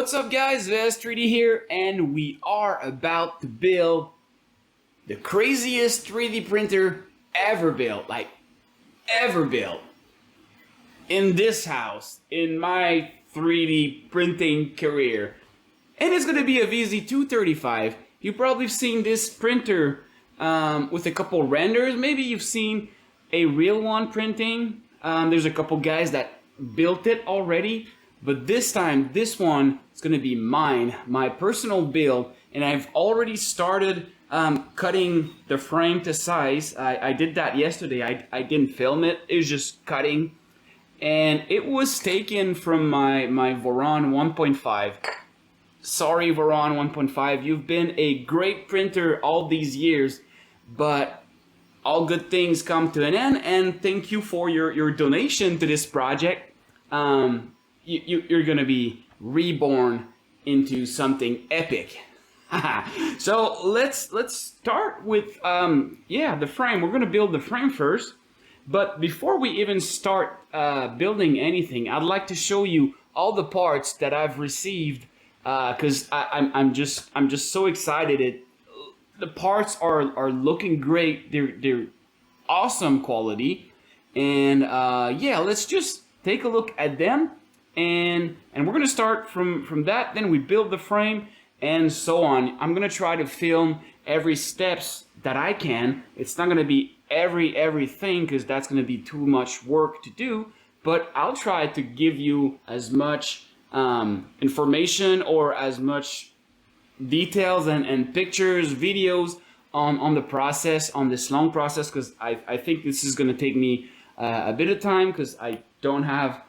What's up guys, Vz235 here, and we are about to build the craziest 3D printer ever built, in this house, in my 3D printing career. And it's gonna be a Vz235. You've probably seen this printer with a couple renders. Maybe you've seen a real one printing. There's a couple guys that built it already. But this time, this one is going to be mine, my personal build, and I've already started cutting the frame to size. I did that yesterday. I didn't film it. It was just cutting, and it was taken from my Voron 1.5. Sorry, Voron 1.5. You've been a great printer all these years, but all good things come to an end. And thank you for your donation to this project. You're gonna be reborn into something epic. So let's start with the frame. We're gonna build the frame first, but before we even start building anything, I'd like to show you all the parts that I've received because I'm just so excited. The parts are looking great. They're awesome quality, and yeah, let's just take a look at them. And we're gonna start from that, then we build the frame and so on. I'm gonna try to film every steps that I can. It's not gonna be everything because that's gonna be too much work to do, but I'll try to give you as much information or as much details and pictures, videos on the process, on this long process, because I think this is gonna take me a bit of time because I don't have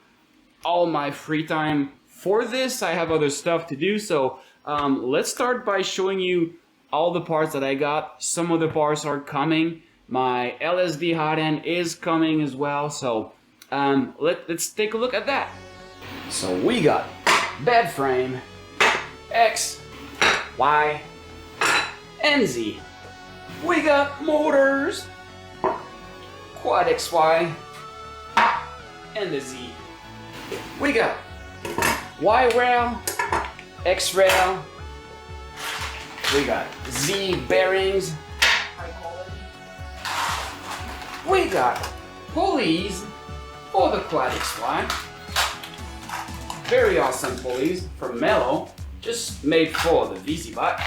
all my free time for this. I have other stuff to do, so let's start by showing you all the parts that I got. Some of the parts are coming. My LSD hot end is coming as well, so let's take a look at that. So we got bed frame, X, Y, and Z. We got motors, quad XY, and the Z. We got Y rail, X rail, we got Z bearings, high quality. We got pulleys for the quad XY. Very awesome pulleys from Mellow, just made for the VzBoT.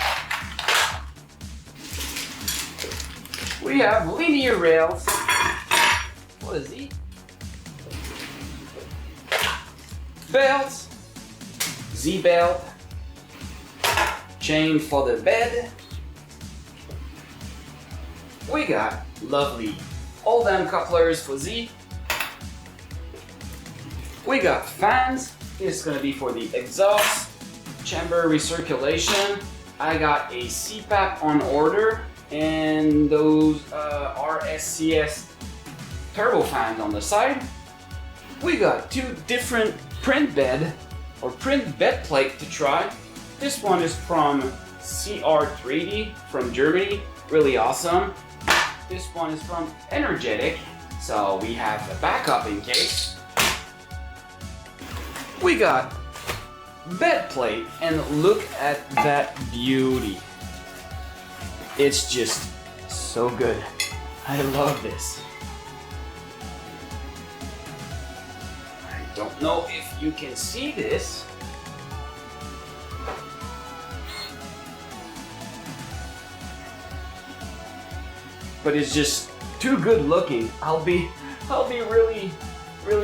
We have linear rails for the Z. Belts, Z belt, chain for the bed. We got lovely all-down couplers for Z. We got fans. This is gonna be for the exhaust chamber recirculation. I got a CPAP on order and those RSCS turbo fans on the side. We got two different print bed plate to try. This one is from CR3D from Germany, really awesome. This one is from Energetic, so we have a backup in case. We got bed plate, and look at that beauty. It's just so good. I love this. Don't know if you can see this. But it's just too good looking. I'll be really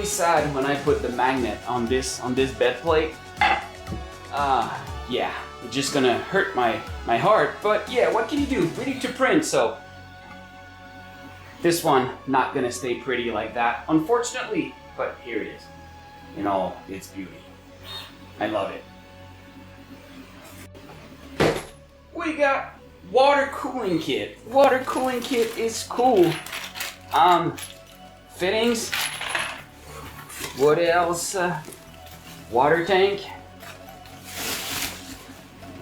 sad when I put the magnet on this bed plate. Yeah, it's just gonna hurt my heart. But yeah, what can you do? Pretty to print, so this one not gonna stay pretty like that, unfortunately. But here it is. In all its beauty. I love it. We got water cooling kit. Water cooling kit is cool. Fittings. What else? Water tank.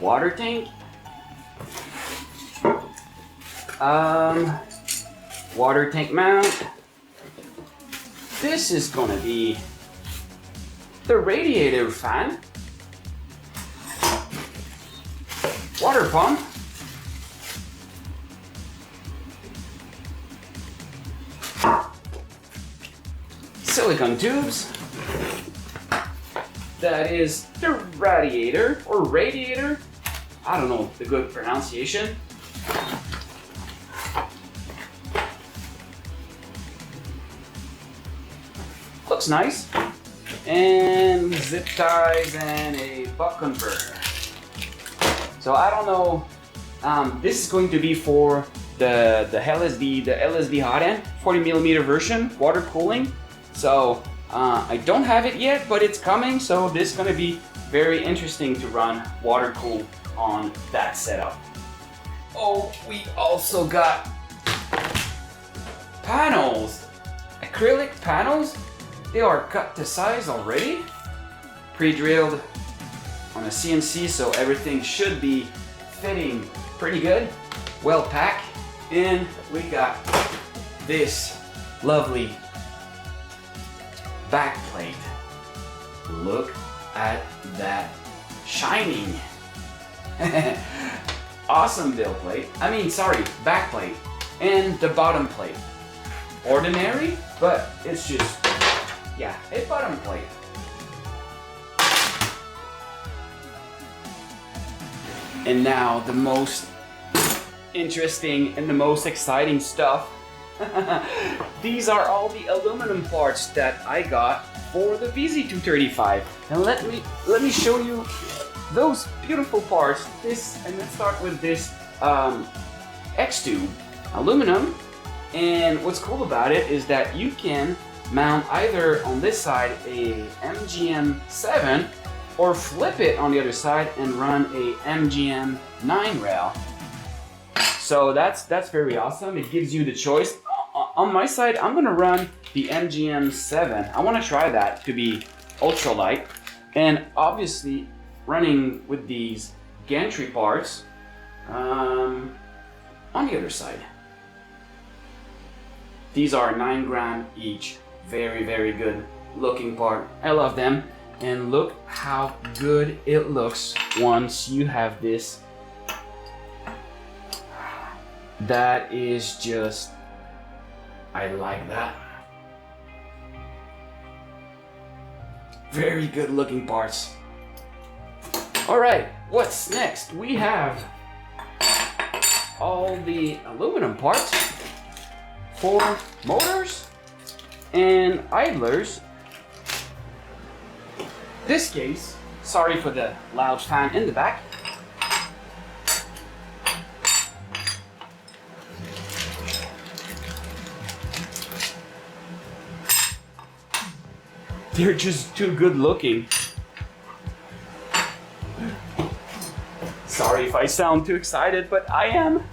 Water tank. Water tank mount. This is gonna be the radiator fan. pump. Silicone tubes. That is the radiator or radiator. I don't know the good pronunciation. Looks nice. And zip ties and a buck converter. So I don't know. This is going to be for the LSD hot end 40mm version, water cooling. So I don't have it yet, but it's coming. So this is going to be very interesting to run water cool on that setup. Oh, we also got panels, acrylic panels. They are cut to size already, pre-drilled on a CNC, so everything should be fitting pretty good, well packed. And we got this lovely back plate. Look at that shining. Awesome bill plate. Back plate. And the bottom plate. Ordinary, but it's just, yeah, a bottom plate. And now the most interesting and the most exciting stuff. These are all the aluminum parts that I got for the Vz235. And let me show you those beautiful parts. And let's start with this X-tube aluminum. And what's cool about it is that you can mount either on this side a MGM7 or flip it on the other side and run a MGM9 rail. So that's very awesome. It gives you the choice. On my side, I'm gonna run the MGM7. I wanna try that to be ultralight. And obviously running with these gantry parts on the other side. These are 9 gram each. Very, very good looking part. I love them. And look how good it looks once you have this. That is just, I like that. Very good looking parts. All right, what's next? We have all the aluminum parts for motors and idlers. This case, sorry for the loud fan in the back. They're just too good looking. Sorry if I sound too excited, but I am.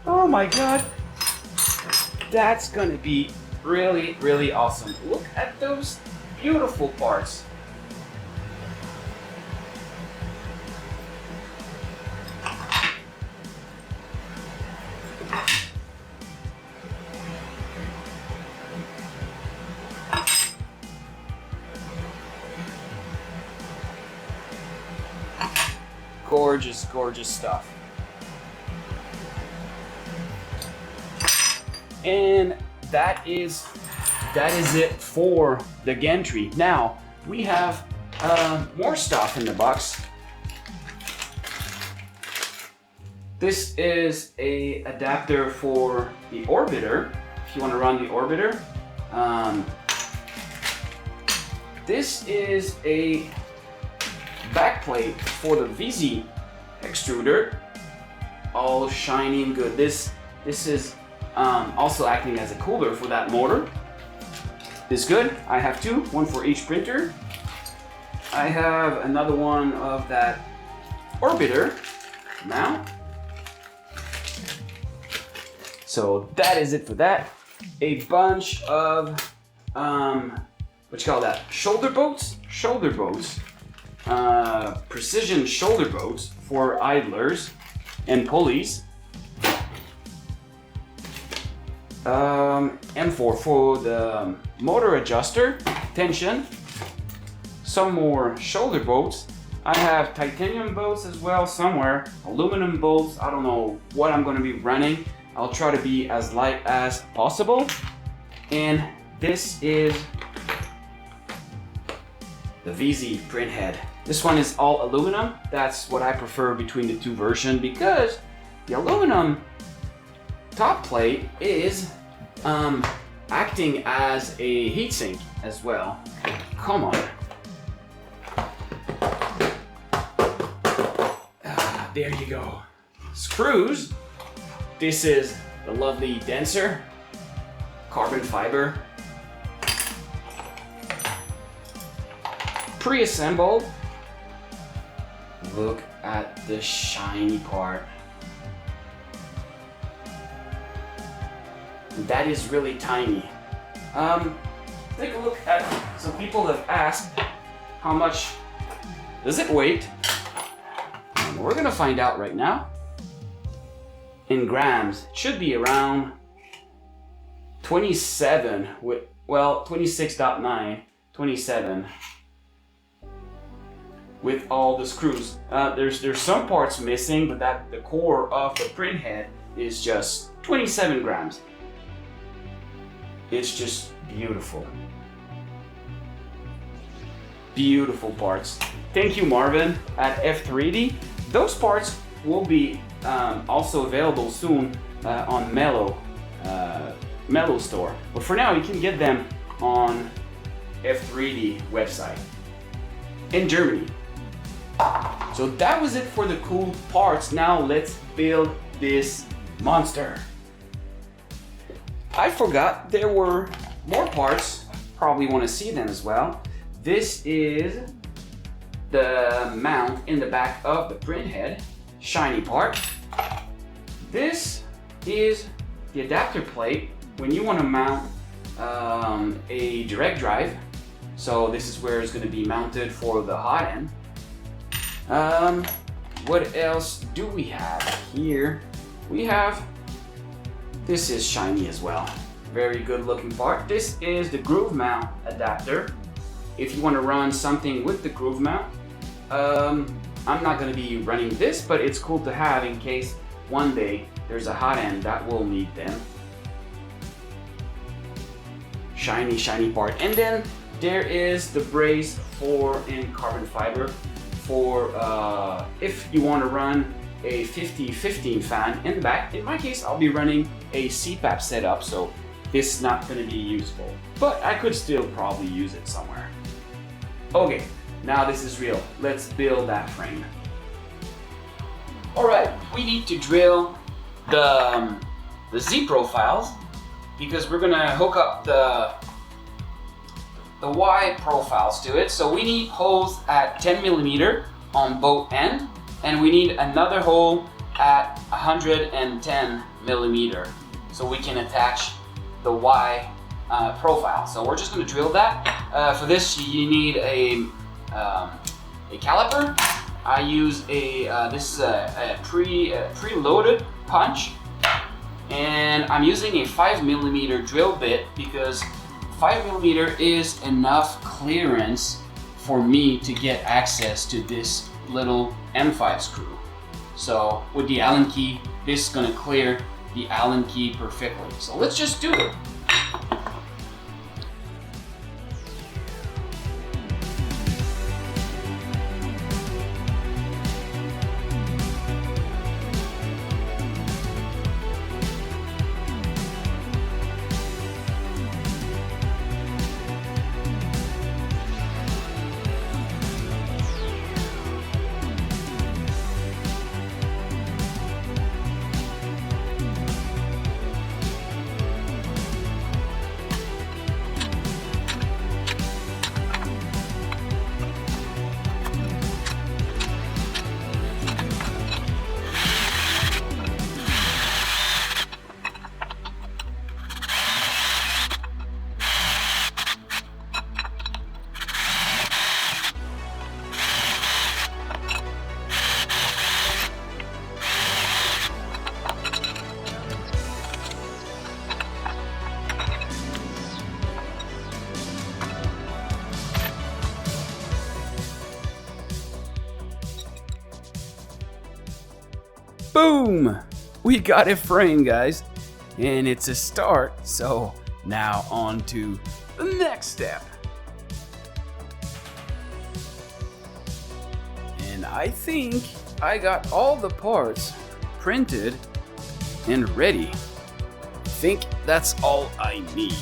Oh my God. That's gonna be really, really awesome. Look at those beautiful parts. Gorgeous, gorgeous stuff. And that is it for the gantry. Now we have more stuff in the box. This is a adapter for the orbiter. If you want to run the orbiter. This is a backplate for the Vz extruder. All shiny and good. This is also acting as a cooler for that motor. Is good. I have two, one for each printer. I have another one of that orbiter mount. So that is it for that. A bunch of what you call that? Shoulder bolts. Precision shoulder bolts for idlers and pulleys. M4 for the motor adjuster, tension, some more shoulder bolts, I have titanium bolts as well somewhere, aluminum bolts. I don't know what I'm going to be running. I'll try to be as light as possible. And this is the VZ print head. This one is all aluminum. That's what I prefer between the two versions because the aluminum top plate is acting as a heatsink as well. Come on. There you go. Screws. This is the lovely denser carbon fiber. Pre-assembled. Look at the shiny part. That is really tiny. Take a look at, some people have asked how much does it weight? And we're gonna find out right now. In grams, it should be around 27 with, well, 26.9, 27 with all the screws. There's some parts missing, but the core of the print head is just 27 grams. It's just beautiful. Beautiful parts. Thank you, Marvin at F3D. Those parts will be also available soon on Mellow Store. But for now, you can get them on F3D website in Germany. So that was it for the cool parts. Now let's build this monster. I forgot there were more parts. Probably want to see them as well. This is the mount in the back of the print head, shiny part. This is the adapter plate when you want to mount a direct drive. So this is where it's going to be mounted for the hot end. What else do we have here? We have, this is shiny as well. Very good looking part. This is the groove mount adapter. If you want to run something with the groove mount, I'm not going to be running this, but it's cool to have in case one day there's a hot end that will need them. Shiny, shiny part. And then there is the brace in carbon fiber for if you want to run a 50-15 fan in the back. In my case, I'll be running a CPAP setup, so this is not going to be useful. But I could still probably use it somewhere. Okay, now this is real. Let's build that frame. Alright, we need to drill the Z profiles because we're going to hook up the Y profiles to it. So we need holes at 10mm on both ends, and we need another hole at 110mm so we can attach the Y profile. So we're just going to drill that. For this you need a caliper. I use this is a pre-loaded punch, and I'm using a 5mm drill bit because 5mm is enough clearance for me to get access to this little M5 screw. So with the Allen key, this is going to clear the Allen key perfectly. So let's just do it. Boom! We got it framed, guys. And it's a start, so now on to the next step. And I think I got all the parts printed and ready. I think that's all I need.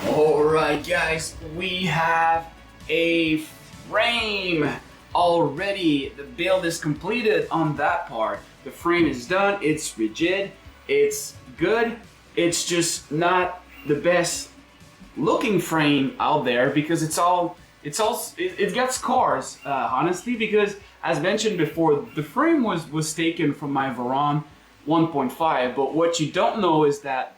Alright guys, we have a frame already. The build is completed on that part. The frame is done, it's rigid, it's good. It's just not the best looking frame out there because it got scars, honestly, because as mentioned before, the frame was taken from my Vz235 1.5, but what you don't know is that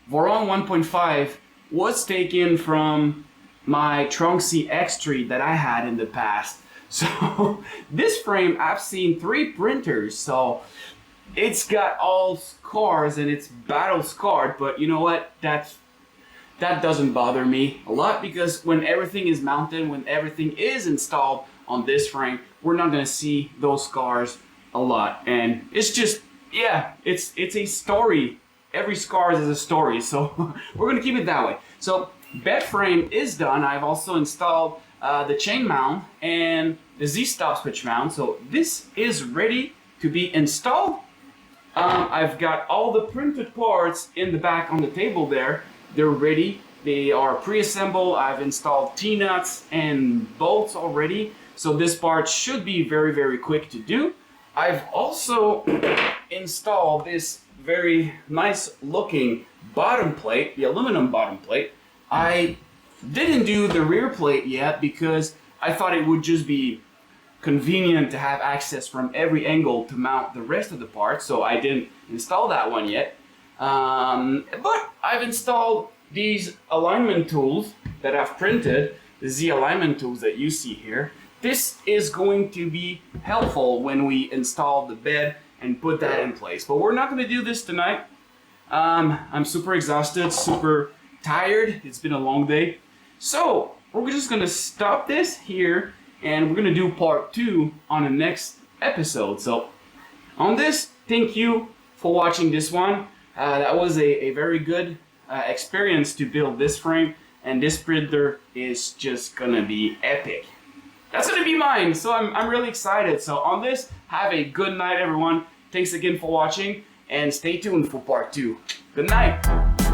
Vz235 1.5 was taken from my Trunksy X3 that I had in the past. So this frame, I've seen 3 printers, so it's got all scars and it's battle scarred, but you know what, that doesn't bother me a lot because when everything is mounted, when everything is installed on this frame, we're not gonna see those scars a lot. And it's just, yeah, it's a story. Every scar is a story, so we're gonna keep it that way. So bed frame is done. I've also installed the chain mount and the Z-stop switch mount. So this is ready to be installed. I've got all the printed parts in the back on the table there. They're ready. They are pre-assembled. I've installed T-nuts and bolts already. So this part should be very, very quick to do. I've also installed this very nice looking bottom plate, the aluminum bottom plate. I didn't do the rear plate yet because I thought it would just be convenient to have access from every angle to mount the rest of the parts, so I didn't install that one yet. But I've installed these alignment tools that I've printed, the Z alignment tools that you see here. This is going to be helpful when we install the bed and put that in place. But we're not going to do this tonight. I'm super exhausted, super tired. It's been a long day. So we're just going to stop this here and we're going to do part 2 on the next episode. So on this, thank you for watching this one. That was a very good experience to build this frame, and this printer is just going to be epic. That's going to be mine, so I'm really excited. So on this, have a good night, everyone. Thanks again for watching, and stay tuned for part 2. Good night.